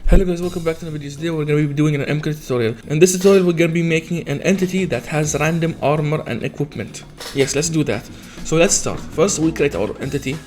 Hello guys, welcome back to the video. Today we're going to be doing an MCreator tutorial. In this tutorial we're going to be making an entity that has random armor and equipment. Yes, let's do that. So let's start. First we create our entity,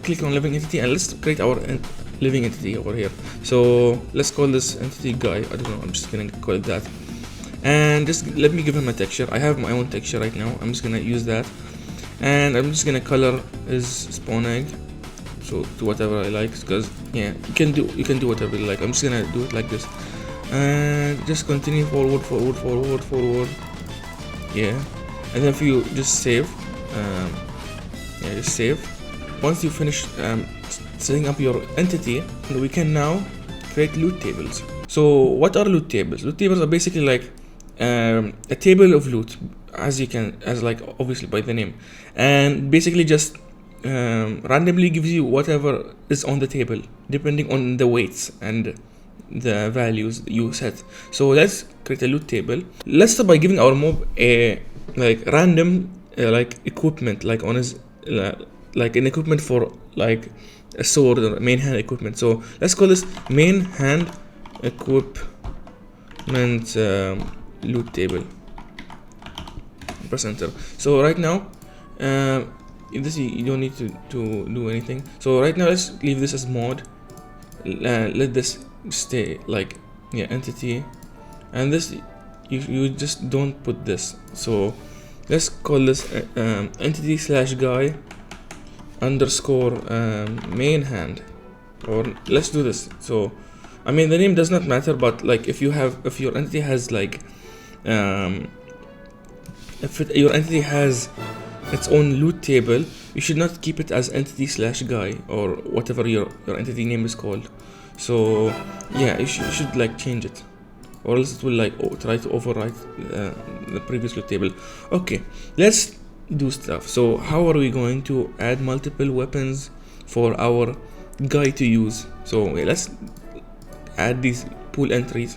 click on living entity, and let's create our living entity over here. So let's call this entity guy. I don't know, I'm just going to call it that. And just let me give him a texture. I have my own texture right now. I'm just going to use that. And I'm just going to color his spawn egg. So to whatever I like, because yeah, you can do whatever you like. I'm just gonna do it like this, and just continue forward. Yeah, and then if you just save, just save. Once you finish setting up your entity, we can now create loot tables. So what are loot tables? Loot tables are basically like a table of loot, as like obviously by the name, and basically just randomly gives you whatever is on the table depending on the weights and the values you set. So let's create a loot table. Let's start by giving our mob a like random like equipment, like on his like an equipment for like a sword or main hand equipment. So let's call this main hand equipment loot table. Press enter. So right now this you don't need to do anything. So right now let's leave this as mod. Let this stay like entity, and this you just don't put this. So let's call this entity slash guy underscore main hand, or let's do this. So I mean the name does not matter, but like if your entity has like your entity has its own loot table, you should not keep it as entity slash guy or whatever your entity name is called. So yeah, you should like change it, or else it will like try to overwrite the previous loot table. Okay, let's do stuff. So how are we going to add multiple weapons for our guy to use? So let's add these pool entries.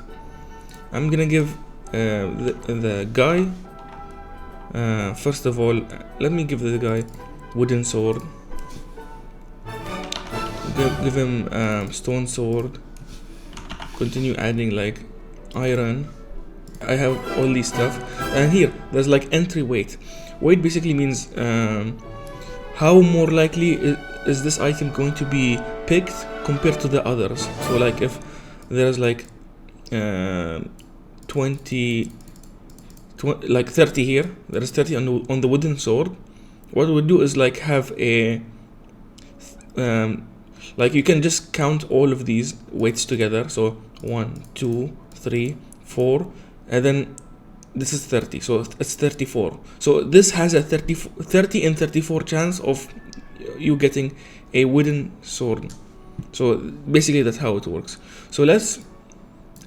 I'm gonna give the guy first of all, let me give the guy wooden sword. Give him stone sword. Continue adding like iron. I have all these stuff, and here there's like entry weight. Weight basically means how more likely is this item going to be picked compared to the others. So like if there's like 30 here, there is 30 on the wooden sword. What we do is like have a like you can just count all of these weights together. So 1 2 3 4, and then this is 30, so it's 34. So this has a 30 and 34 chance of you getting a wooden sword. So basically that's how it works. So let's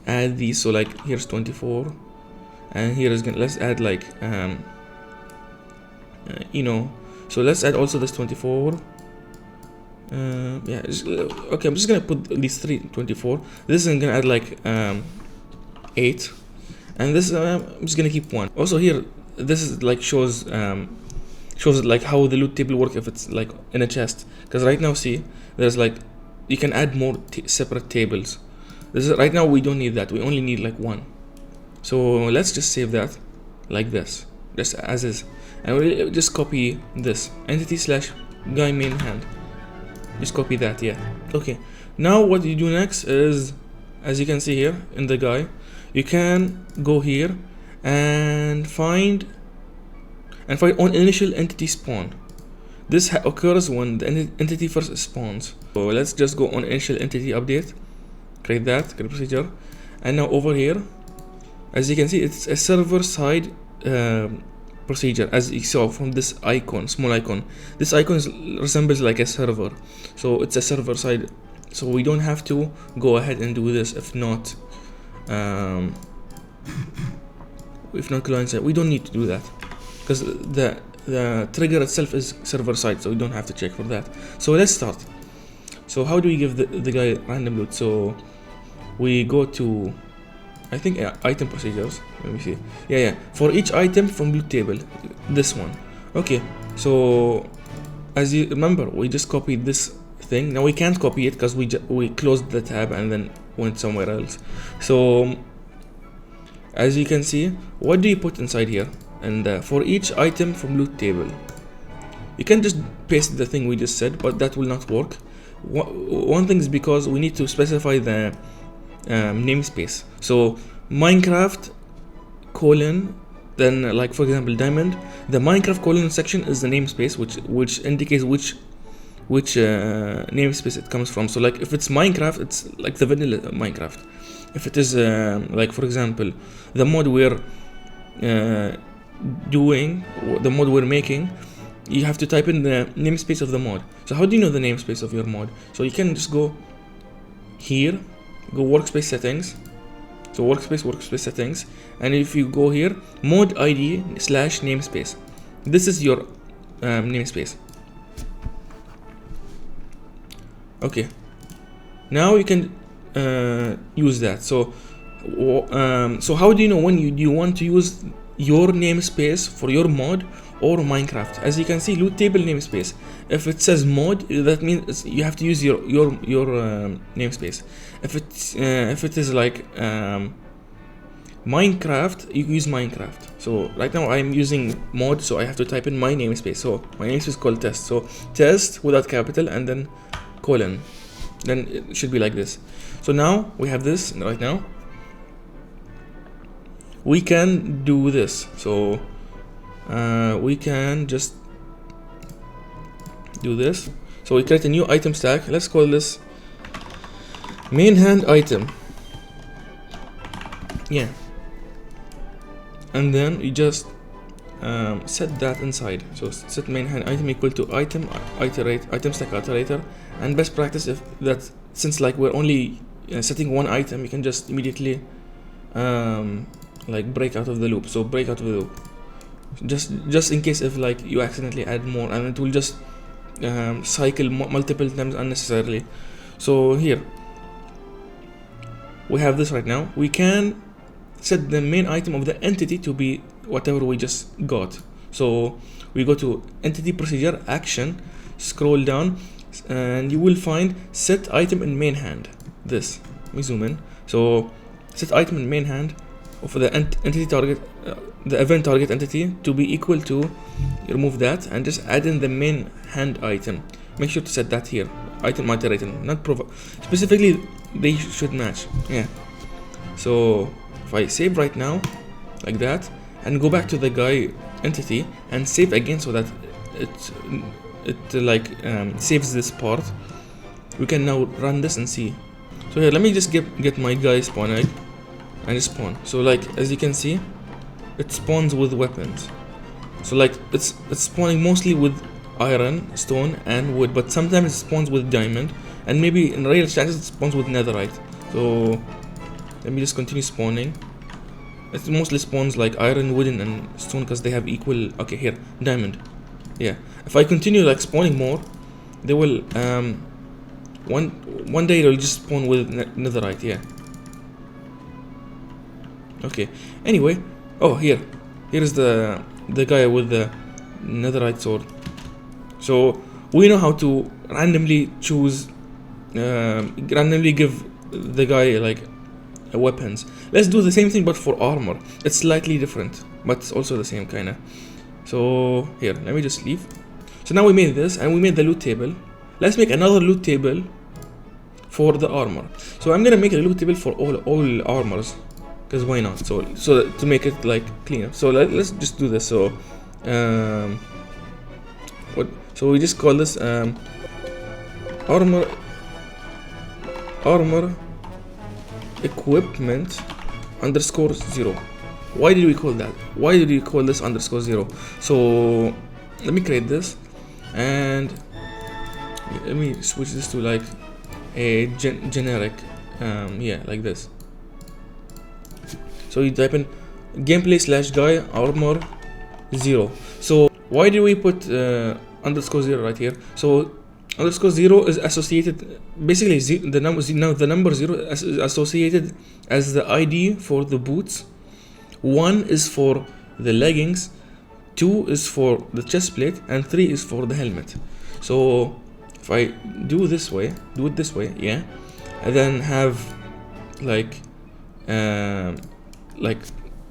add these. So like here's 24, and here is let's add like so let's add also this 24. Okay, I'm just gonna put these 24. This is gonna add like 8, and this I'm just gonna keep 1. Also here, this is like shows like how the loot table work if it's like in a chest, because right now see there's like you can add more separate tables. This is right now we don't need that, we only need like 1. So let's just save that like this, just as is, and we'll just copy this entity slash guy main hand. Just copy that. Yeah, okay. Now what you do next is, as you can see here in the guy, you can go here and find on initial entity spawn. This occurs when the entity first spawns. So let's just go on initial entity update, create procedure, and now over here, as you can see, it's a server side procedure, as you saw from this icon, small icon. This icon resembles like a server, so it's a server side. So we don't have to go ahead and do this if not client side. We don't need to do that because the trigger itself is server side, so we don't have to check for that. So let's start. So how do we give the guy random loot? So we go to, I think, item procedures. Let me see. Yeah. For each item from loot table, this one. Okay. So as you remember, we just copied this thing. Now we can't copy it because we closed the tab and then went somewhere else. So as you can see, what do you put inside here? And for each item from loot table, you can just paste the thing we just said, but that will not work. One thing is because we need to specify the namespace. So Minecraft colon, then like for example diamond, the Minecraft colon section is the namespace which indicates which namespace it comes from. So like if it's Minecraft, it's like the vanilla Minecraft. If it is like for example the mod we're doing, the mod we're making, you have to type in the namespace of the mod. So how do you know the namespace of your mod? So you can just go here, go workspace settings, so workspace settings, and if you go here, mod id / namespace, this is your namespace. Okay, now you can use that. So how do you know when you want to use your namespace for your mod or Minecraft? As you can see, loot table namespace. If it says mod, that means you have to use your namespace. If it is like Minecraft, you use Minecraft. So right now I'm using mod, so I have to type in my namespace. So my namespace is called test. So test without capital and then colon. Then it should be like this. So now we have this right now. We can do this. So we can just do this. So we create a new item stack. Let's call this main hand item. Yeah. And then you just set that inside. So set main hand item equal to item stack iterator. And best practice, if that, since like we're only setting one item, you can just immediately like break out of the loop. So break out of the loop, just in case if like you accidentally add more, and it will just cycle multiple times unnecessarily. So here we have this right now. We can set the main item of the entity to be whatever we just got. So we go to entity procedure action, scroll down, and you will find set item in main hand. This, let me zoom in. So set item in main hand for the entity target, the event target entity to be equal to, remove that and just add in the main hand item. Make sure to set that here, item iterator, not specifically they should match. Yeah. So if I save right now like that and go back to the guy entity and save again, so that it like saves this part, we can now run this and see. So here, let me just get my guy spawn egg and spawn. So like as you can see, it spawns with weapons. So like it's spawning mostly with iron, stone and wood, but sometimes it spawns with diamond, and maybe in rare chances it spawns with netherite. So let me just continue spawning. It mostly spawns like iron, wooden and stone because they have equal. Okay, here diamond. Yeah, if I continue like spawning more, they will one day it'll just spawn with netherite. Yeah. Okay, anyway, oh here is the guy with the netherite sword. So we know how to randomly choose, randomly give the guy like weapons. Let's do the same thing but for armor. It's slightly different, but it's also the same kinda. So here, let me just leave. So now we made this and we made the loot table. Let's make another loot table for the armor. So I'm gonna make a loot table for all armors, because why not? So to make it like cleaner. So let's just do this. So so we just call this armor equipment _0. Why did we call that? Why did we call this _0? So let me create this and let me switch this to like a generic yeah, like this. So you type in gameplay /guy armor 0. So why did we put _0 right here? So _0 is associated, basically the number 0 is associated as the ID for the boots. 1 is for the leggings, 2 is for the chest plate, and 3 is for the helmet. So if I do it this way, yeah, and then have like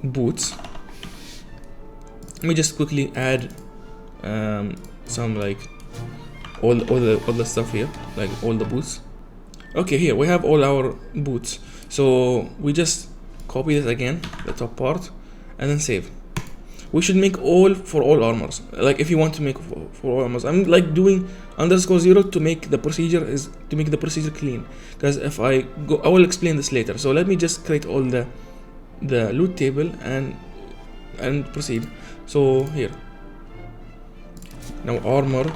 boots. Let me just quickly add some like all the stuff here, like all the boots. Okay, here we have all our boots. So we just copy this again, the top part, and then save. We should make all for all armors. Like if you want to make for all armors, I'm like doing _0 to make the procedure clean. Because if I go, I will explain this later. So let me just create all the loot table and proceed. So here, now armor.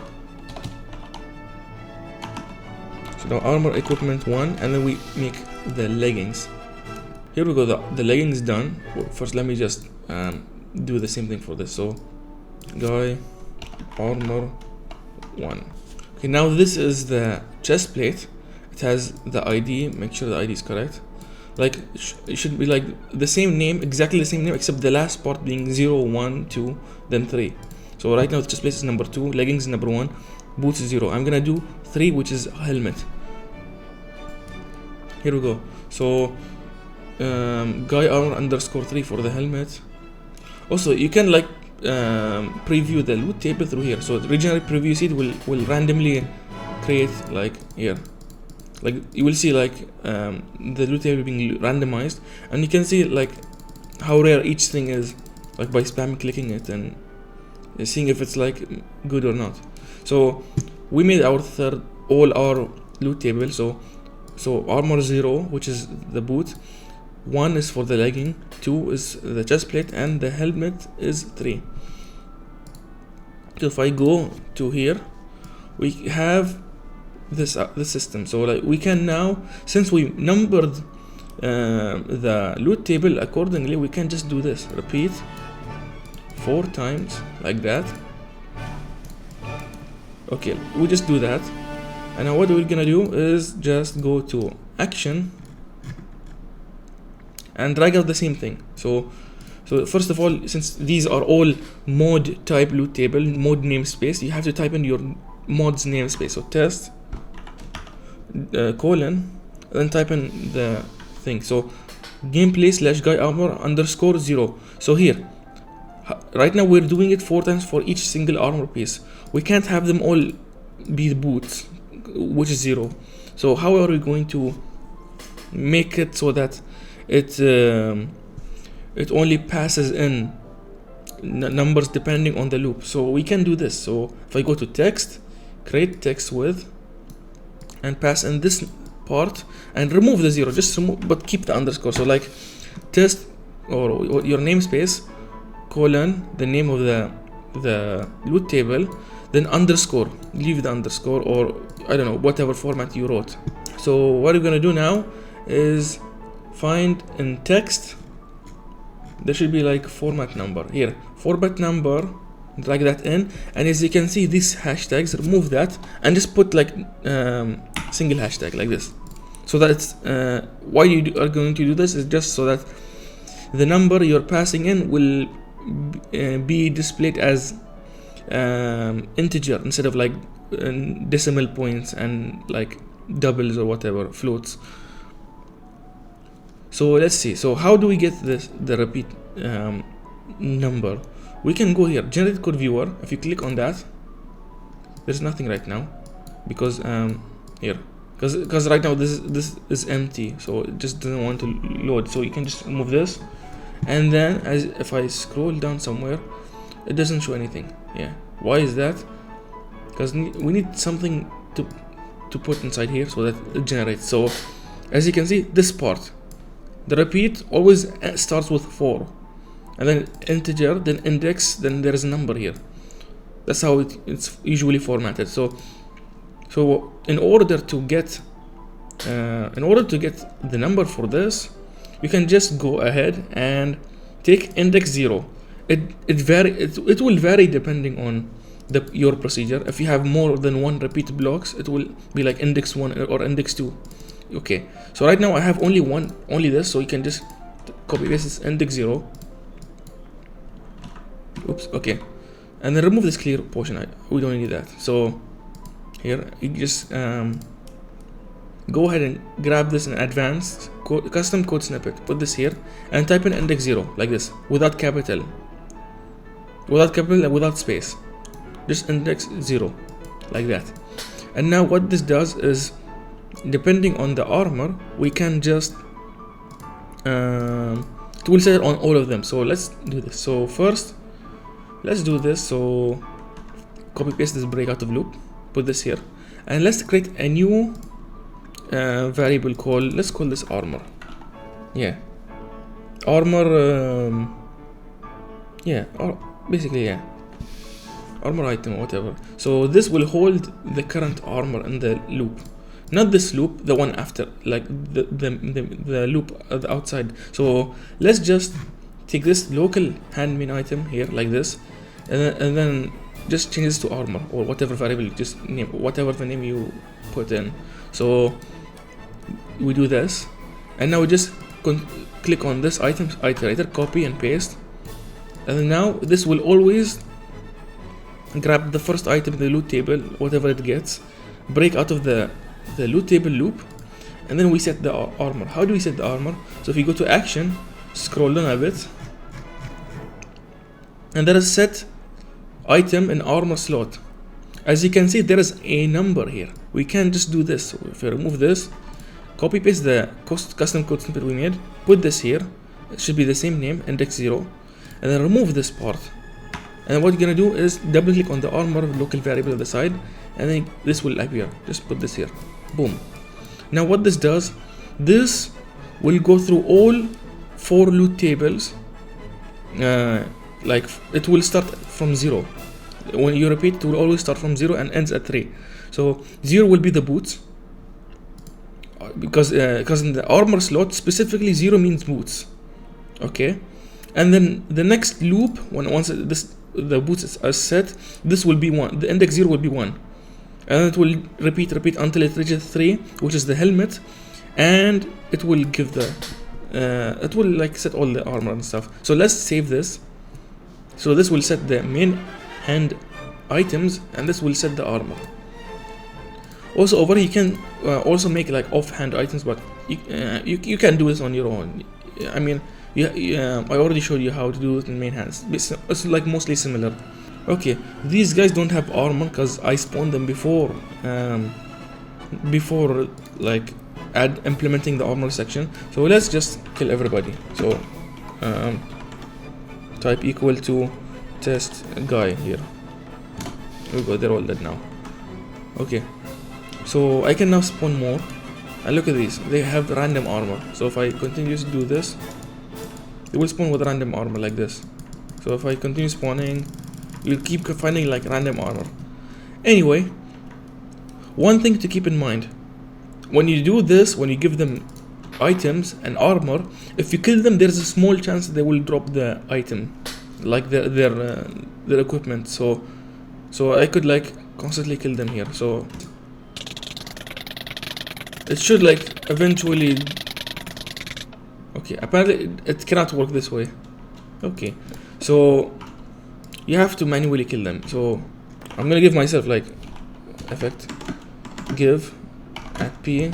So now armor equipment 1, and then we make the leggings. Here we go. The leggings done. First, let me just do the same thing for this. So guy armor 1. Okay, now this is the chest plate. It has the ID. Make sure the ID is correct. Like it should be like the same name, exactly the same name, except the last part being 0, 1, 2, then 3. So right now the chest plate is number 2, leggings is number 1, boots is 0. I'm gonna do 3, which is helmet. Here we go. So guy armor _3 for the helmet. Also, you can like preview the loot table through here. So the regenerate preview seed will randomly create like here. Like you will see like the loot table being randomized, and you can see like how rare each thing is, like by spam clicking it and seeing if it's like good or not. So we made our all our loot table. So armor 0, which is the boot, 1 is for the legging, 2 is the chest plate, and the helmet is 3. So if I go to here, we have this system. So like we can now, since we numbered the loot table accordingly, we can just do this, repeat 4 times like that. Okay, we just do that, and now what we're gonna do is just go to action and drag out the same thing. So first of all, since these are all mod type loot table, mod namespace, you have to type in your mod's namespace. So test colon, then type in the thing. So gameplay / guy armor _0. So here, right now we're doing it 4 times for each single armor piece. We can't have them all be boots, which is 0. So how are we going to make it so that it only passes in numbers depending on the loop? So we can do this. So if I go to text, create text with, and pass in this part and remove the 0, just remove, but keep the underscore. So like test or your namespace colon, the name of the loot table, then underscore, leave the underscore, or I don't know, whatever format you wrote. So what we're gonna do now is find in text, there should be like format number here, format number, drag that in, and as you can see these hashtags, remove that and just put like single hashtag like this. So that's why you are going to do this is just so that the number you're passing in will be displayed as integer instead of like decimal points and like doubles or whatever, floats. So let's see. So how do we get the repeat number? We can go here, generate code viewer. If you click on that, there's nothing right now because here, because right now this is empty, so it just doesn't want to load. So you can just move this, and then if I scroll down somewhere, it doesn't show anything. Yeah, why is that? Because we need something to put inside here so that it generates. So as you can see, this part, the repeat always starts with 4, and then integer, then index, then there is a number here. That's how it's usually formatted. So in order to get the number for this, you can just go ahead and take index 0. It will vary depending on your procedure. If you have more than 1 repeat blocks, it will be like index 1 or index 2. Okay, so right now I have only this, so you can just copy paste this index 0. Oops, okay, and then remove this clear portion. We don't need that. So here you just go ahead and grab this in advanced custom code snippet, put this here, and type in index 0 like this, without capital and without space, just index 0 like that. And now what this does is, depending on the armor, we can just it will set it on all of them. So let's do this. So first let's do this. So copy paste this break out of loop, put this here, and let's create a new variable called, let's call this armor. Armor, or basically armor item or whatever. So this will hold the current armor in the loop, not this loop, the one after, like the loop at the outside. So let's just take this local hand main item here like this, and then just change this to armor or whatever variable, just name whatever the name you put in. So we do this, and now we just click on this item iterator, copy and paste, and now this will always grab the first item in the loot table, whatever it gets, break out of the loot table loop, and then we set the armor. How do we set the armor? So if you go to action, scroll down a bit, and there is set item in armor slot. As you can see, there is a number here. We can just do this. So if I remove this, copy paste the custom code snippet we made, put this here, it should be the same name, index 0, and then remove this part. And what you're gonna do is double click on the armor local variable at the side, and then this will appear. Just put this here, boom. Now what this does, this will go through all 4 loot tables, like it will start from 0. When you repeat, it will always start from 0 and ends at 3. So 0 will be the boots, because in the armor slot specifically 0 means boots, okay. And then the next loop, once the boots are set, this will be 1, the index 0 will be 1, and it will repeat until it reaches 3, which is the helmet, and it will give the it will like set all the armor and stuff. So let's save this. So this will set the main hand items, and this will set the armor. Also over here you can also make like off-hand items, but you can do this on your own. I mean, I already showed you how to do it in main hands. It's like mostly similar. Okay, these guys don't have armor because I spawned them before like implementing the armor section. So let's just kill everybody. So type equal to test guy here. Here we go, they're all dead now. Okay, so I can now spawn more, and look at these, they have random armor. So if I continue to do this, they will spawn with random armor like this. So if I continue spawning, you'll keep finding like random armor. Anyway, one thing to keep in mind, when you do this, when you give them items and armor, if you kill them, there's a small chance they will drop the item, like their equipment. So I could like constantly kill them here. So it should like eventually. Okay, apparently it cannot work this way. Okay, so you have to manually kill them. So I'm gonna give myself like effect give at p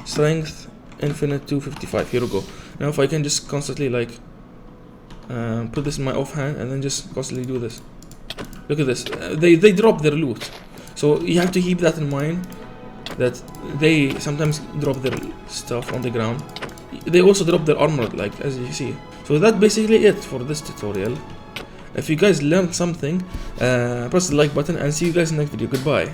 strength infinite 255. Here we go. Now if I can just constantly like put this in my offhand and then just constantly do this. Look at this. They drop their loot. So you have to keep that in mind, that they sometimes drop their stuff on the ground. They also drop their armor, like as you see. So that's basically it for this tutorial. If you guys learned something, press the like button and see you guys in the next video. Goodbye.